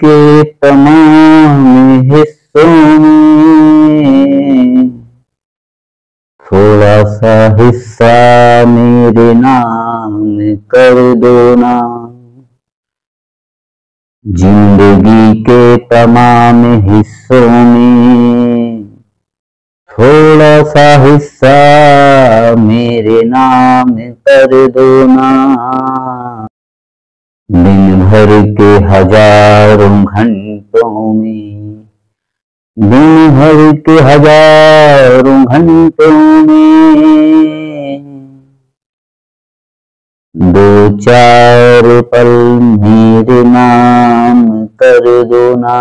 के तमाम हिस्सों में थोड़ा सा हिस्सा मेरे नाम कर दो ना। जिंदगी के तमाम हिस्सों में थोड़ा सा हिस्सा मेरे नाम कर दो ना। दिन भर के हजारों घंटों में, दिन भर के हजारों घंटों में दो चार पल मेरे नाम कर दो ना।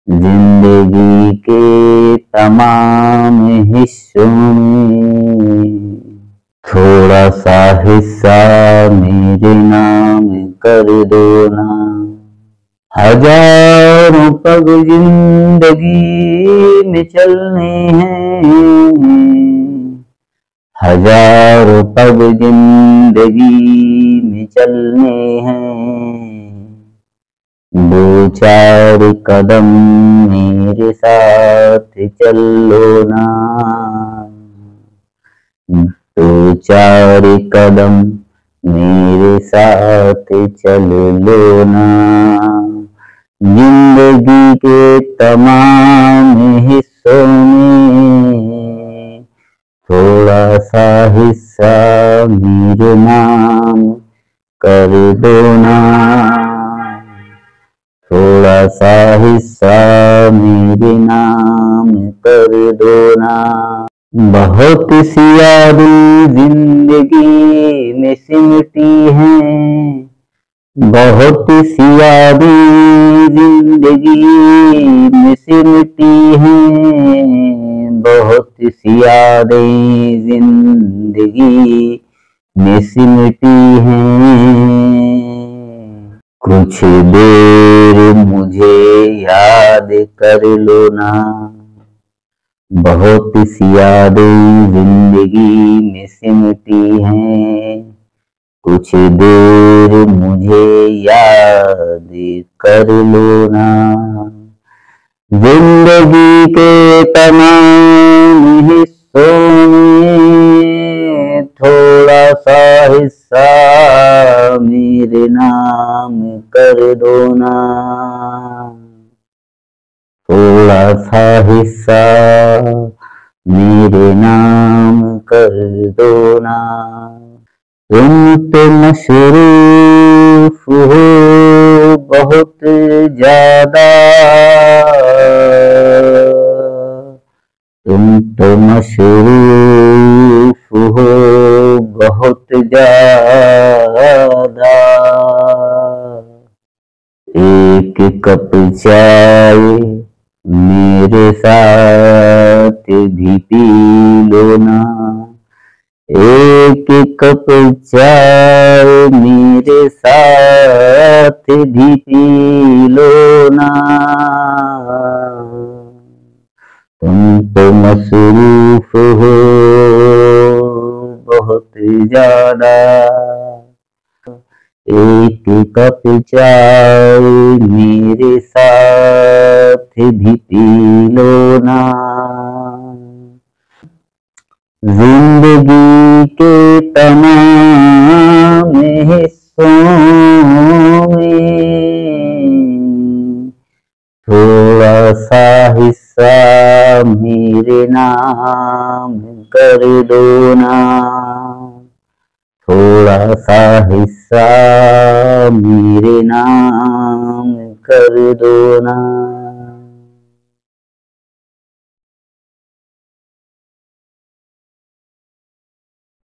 जिंदगी के तमाम हिस्सों में थोड़ा सा हिस्सा मेरे नाम कर दो ना। हजारों पग जिंदगी में चलने हैं, हजारों पग जिंदगी में चलने हैं। दो चार कदम मेरे साथ चलो ना। दो चार कदम मेरे साथ चल लो ना। जिंदगी के तमाम हिस्सों में थोड़ा सा हिस्सा मेरे नाम कर दो ना। थोड़ा सा हिस्सा मेरे नाम कर दो ना। बहुत सी यादें जिंदगी में सिमटी हैं, बहुत सी यादें जिंदगी में सिमटी हैं, बहुत सी यादें जिंदगी में सिमटी हैं। कुछ देर मुझे याद कर लो ना। बहुत सी यादें जिंदगी में सिमटी हैं, कुछ देर मुझे याद कर लो ना। जिंदगी के तमाम हिस्सों में थोड़ा सा हिस्सा मेरे नाम कर दो ना। थोड़ा सा हिस्सा मेरे नाम कर दो ना। तुम तो मशरूफ हो बहुत ज्यादा, तुम तो मशरूफ हो बहुत ज्यादा। एक कप चाय मेरे साथ भी पी लो ना। एक कप चाय मेरे साथ भी पी लो ना। तुम तो मसरूफ हो बहुत ज्यादा। एक कप चाय मेरे साथ भी पी लो ना। जिंदगी के तमाम हिस्सों में थोड़ा सा हिस्सा मेरे नाम कर दो ना। थोड़ा सा हिस्सा मेरे नाम कर दो ना।